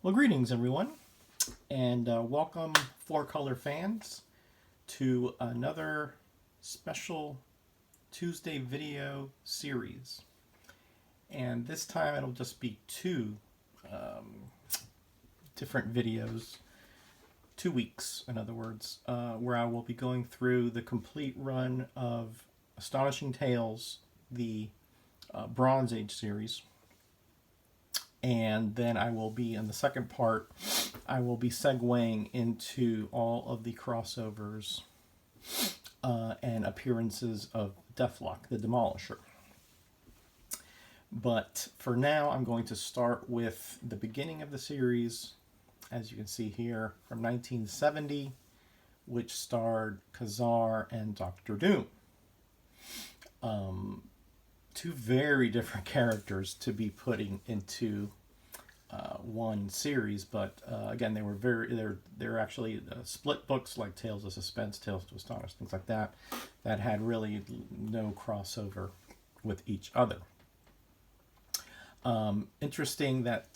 Well, greetings everyone, and welcome Four Color fans to another special Tuesday video series. And this time it'll just be two different videos, 2 weeks in other words, where I will be going through the complete run of Astonishing Tales, the Bronze Age series. And then I will be, in the second part, I will be segueing into all of the crossovers and appearances of Deathlok, the Demolisher. But for now, I'm going to start with the beginning of the series, as you can see here, from 1970, which starred Khazar and Doctor Doom. Two very different characters to be putting into one series, but again, they were they're actually split books, like Tales of Suspense, Tales to Astonish, things like that, that had really no crossover with each other. Interesting that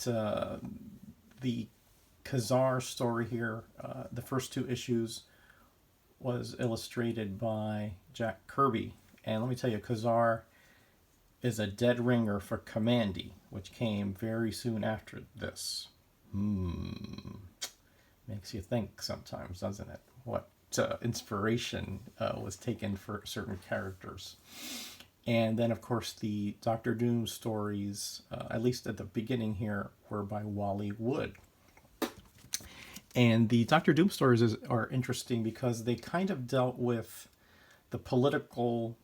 the Khazar story here, the first 2 issues, was illustrated by Jack Kirby, and let me tell you, Khazar is a dead ringer for Commandy, which came very soon after this. Makes you think sometimes, doesn't it? What inspiration was taken for certain characters. And then, of course, the Doctor Doom stories, at least at the beginning here, were by Wally Wood. And the Doctor Doom stories are interesting because they kind of dealt with the political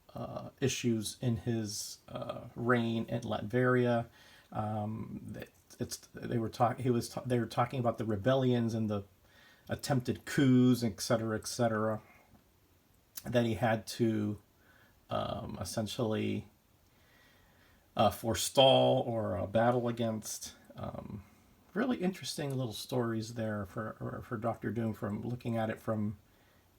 issues in his reign at Latveria. They were talking about the rebellions and the attempted coups, etc., that he had to essentially forestall or battle against. Really interesting little stories there for Doctor Doom, from looking at it from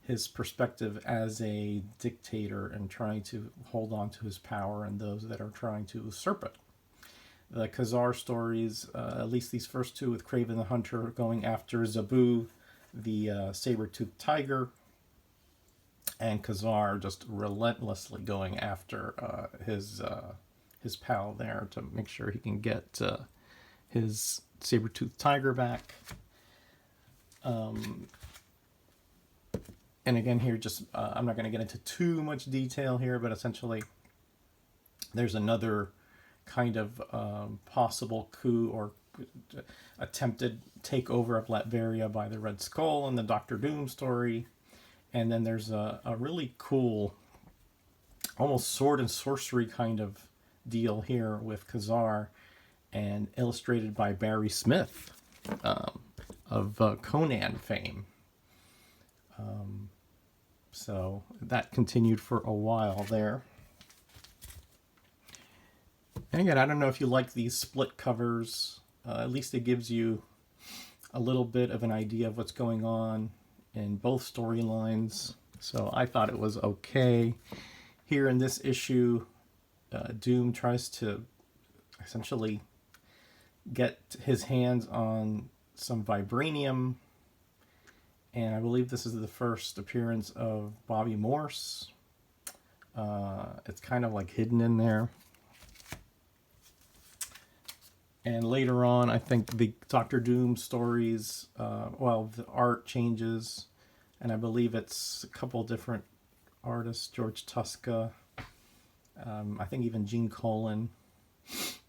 his perspective as a dictator and trying to hold on to his power and those that are trying to usurp it. The Kazaar stories, at least these first 2 with Kraven the Hunter going after Zaboo, the saber-toothed tiger, and Khazar just relentlessly going after his pal there to make sure he can get his saber-toothed tiger back. And again here, just I'm not going to get into too much detail here, but essentially there's another kind of possible coup or attempted takeover of Latveria by the Red Skull in the Doctor Doom story. And then there's a really cool, almost sword and sorcery kind of deal here with Khazar, and illustrated by Barry Smith of Conan fame. So that continued for a while there. And again, I don't know if you like these split covers. At least it gives you a little bit of an idea of what's going on in both storylines. So I thought it was okay. Here in this issue, Doom tries to essentially get his hands on some vibranium, and I believe this is the first appearance of Bobby Morse. It's kind of like hidden in there. And later on, I think the Doctor Doom stories, the art changes, and I believe it's a couple different artists, George Tuska, I think even Gene Colan.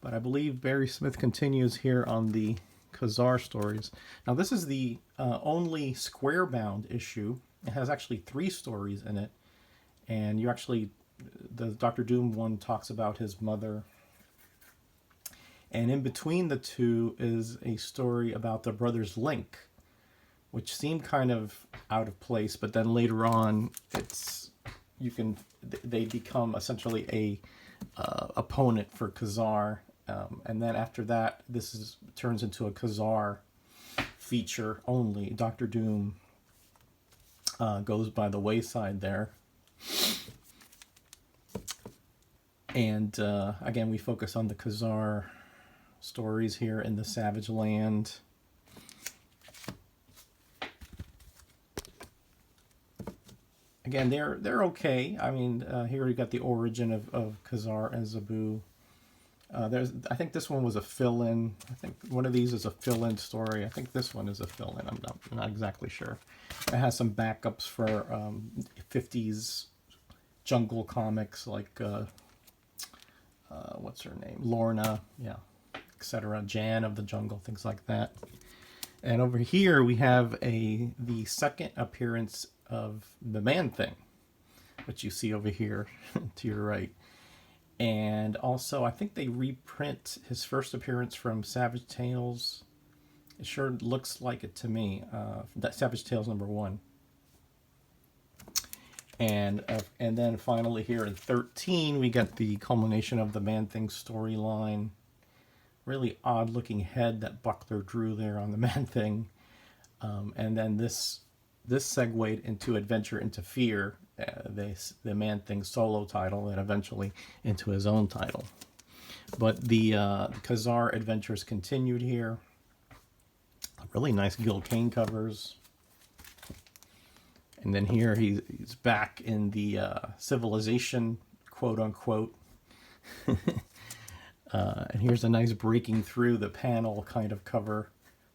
But I believe Barry Smith continues here on the Khazar stories. Now, this is the only square-bound issue. It has actually 3 stories in it, and the Doctor Doom one talks about his mother. And in between the 2 is a story about the brothers Link, which seemed kind of out of place, but then later on, they become essentially a opponent for Khazar, and then after that, turns into a Khazar feature only. Doctor Doom goes by the wayside there. And again, we focus on the Khazar stories here in the Savage Land. again, they're okay. I mean, here we got the origin of Khazar and Zaboo. I think this one was a fill-in. I think one of these is a fill-in story. I think this one is a fill-in. I'm not exactly sure. It has some backups for 50s jungle comics like what's her name, Lorna, yeah, etc. Jan of the Jungle, things like that. And over here we have the second appearance of the Man-Thing, which you see over here to your right. And also, I think they reprint his first appearance from Savage Tales. It sure looks like it to me. That Savage Tales #1. And then finally here in 13, we get the culmination of the Man-Thing storyline. Really odd-looking head that Buckler drew there on the Man-Thing. And then this segued into Adventure into Fear, the Man-Thing solo title, and eventually into his own title. But the Khazar adventures continued here. Really nice Gil Kane covers. And then here he's back in the civilization, quote-unquote. And here's a nice breaking through the panel kind of cover.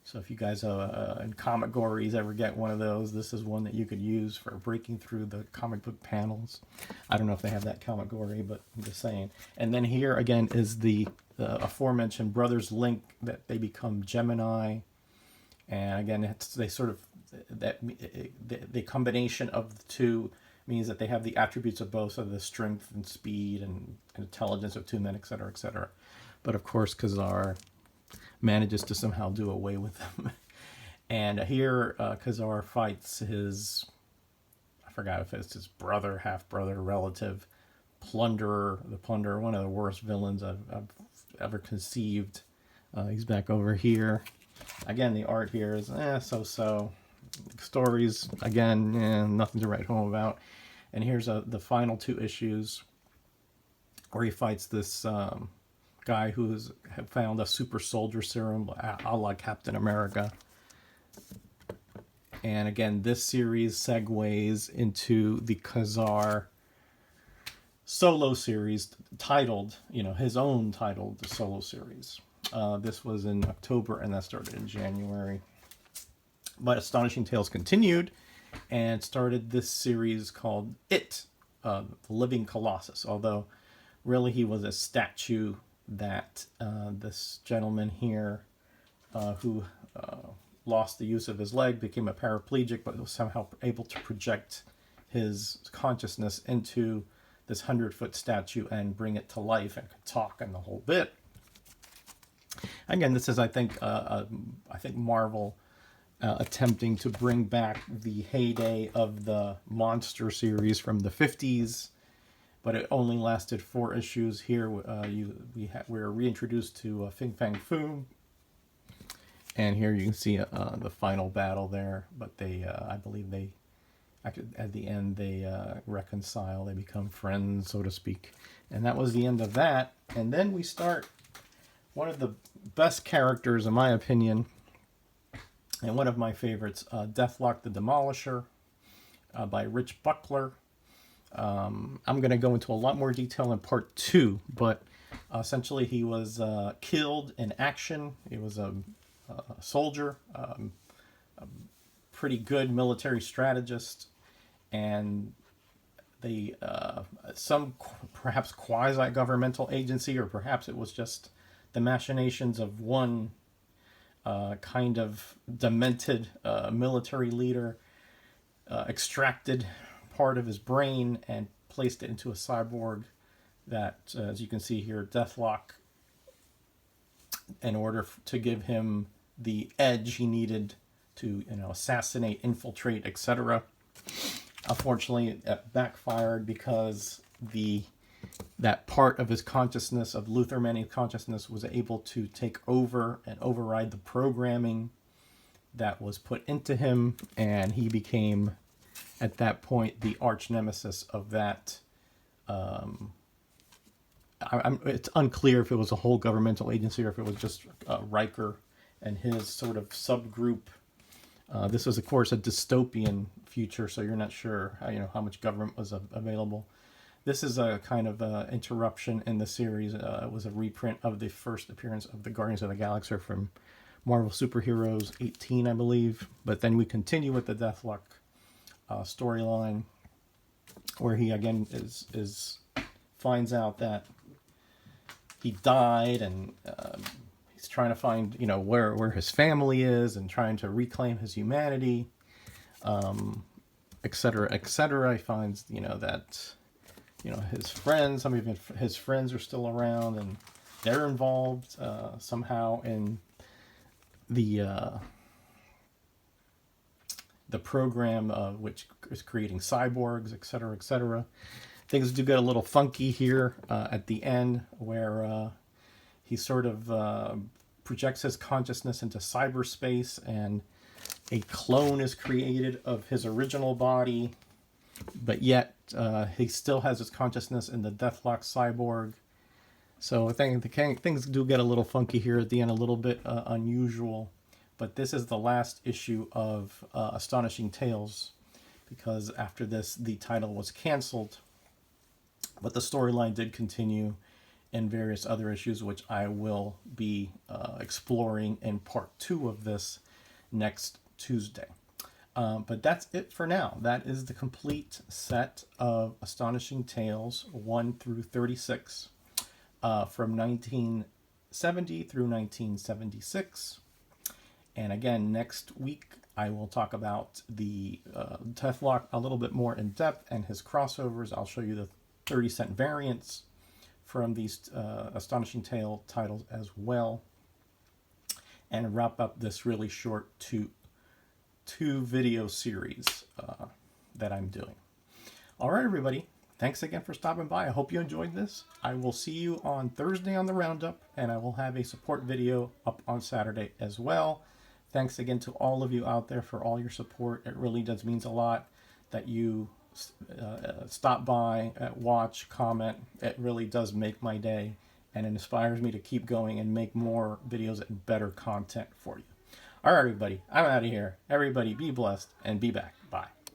So if you guys in comic gories ever get one of those, this is one that you could use for breaking through the comic book panels. I don't know if they have that comic gory, but I'm just saying. And then here again is the aforementioned Brothers Link, that they become Gemini. And again, they sort of, the combination of the two means that they have the attributes of both, so the strength and speed and intelligence of two men, etc., etc. But of course, Khazar manages to somehow do away with them. And here, Khazar fights his, I forgot if it's his brother, half-brother, relative, Plunderer, the Plunderer, one of the worst villains I've ever conceived. He's back over here. Again, the art here is so-so. Stories, again, nothing to write home about. And here's the final 2 issues where he fights this guy who's found a super soldier serum, a la Captain America. And again, this series segues into the Khazar solo series titled, his own titled solo series. This was in October, and that started in January. But Astonishing Tales continued and started this series called It, the Living Colossus. Although, really, he was a statue that this gentleman here, who lost the use of his leg, became a paraplegic, but was somehow able to project his consciousness into this 100-foot statue and bring it to life and could talk and the whole bit. Again, this is, I think Marvel attempting to bring back the heyday of the monster series from the 50s, but it only lasted 4 issues. Here, we're reintroduced to Fin Fang Foom, and here you can see the final battle there. But I believe at the end, they reconcile. They become friends, so to speak. And that was the end of that. And then we start one of the best characters, in my opinion, and one of my favorites, Deathlok the Demolisher, by Rich Buckler. I'm going to go into a lot more detail in part 2, but essentially he was killed in action. He was a soldier, a pretty good military strategist, and some perhaps quasi-governmental agency, or perhaps it was just the machinations of one kind of demented military leader, extracted part of his brain and placed it into a cyborg that, as you can see here, Deathlock, in order to give him the edge he needed to, assassinate, infiltrate, etc. Unfortunately, it backfired because that part of his consciousness, of Luther Manning's consciousness, was able to take over and override the programming that was put into him, and he became, at that point, the arch nemesis of that. It's unclear if it was a whole governmental agency or if it was just Riker and his sort of subgroup This was, of course, a dystopian future, so you're not sure how much government was available. This is a kind of interruption in the series. It was a reprint of the first appearance of the Guardians of the Galaxy from Marvel Superheroes 18, I believe. But then we continue with the Deathlok storyline, where he again finds out that he died, and he's trying to find where his family is, and trying to reclaim his humanity, etc., etc. He finds that his friends, some of his friends are still around, and they're involved somehow in the program which is creating cyborgs, etc., etc. Things do get a little funky here at the end, where he sort of projects his consciousness into cyberspace, and a clone is created of his original body, but yet he still has his consciousness in the Deathlock cyborg. So I think things do get a little funky here at the end, a little bit unusual. But this is the last issue of Astonishing Tales, because after this the title was canceled. But the storyline did continue in various other issues, which I will be exploring in part 2 of this next Tuesday. But that's it for now. That is the complete set of Astonishing Tales 1 through 36 from 1970 through 1976. And again, next week I will talk about the Deathlock a little bit more in depth and his crossovers. I'll show you the 30-cent variants from these Astonishing Tale titles as well, and wrap up this really short two video series that I'm doing. All right, everybody. Thanks again for stopping by. I hope you enjoyed this. I will see you on Thursday on the Roundup, and I will have a support video up on Saturday as well. Thanks again to all of you out there for all your support. It really does mean a lot that you stop by, watch, comment. It really does make my day, and it inspires me to keep going and make more videos and better content for you. All right, everybody, I'm out of here. Everybody be blessed and be back. Bye.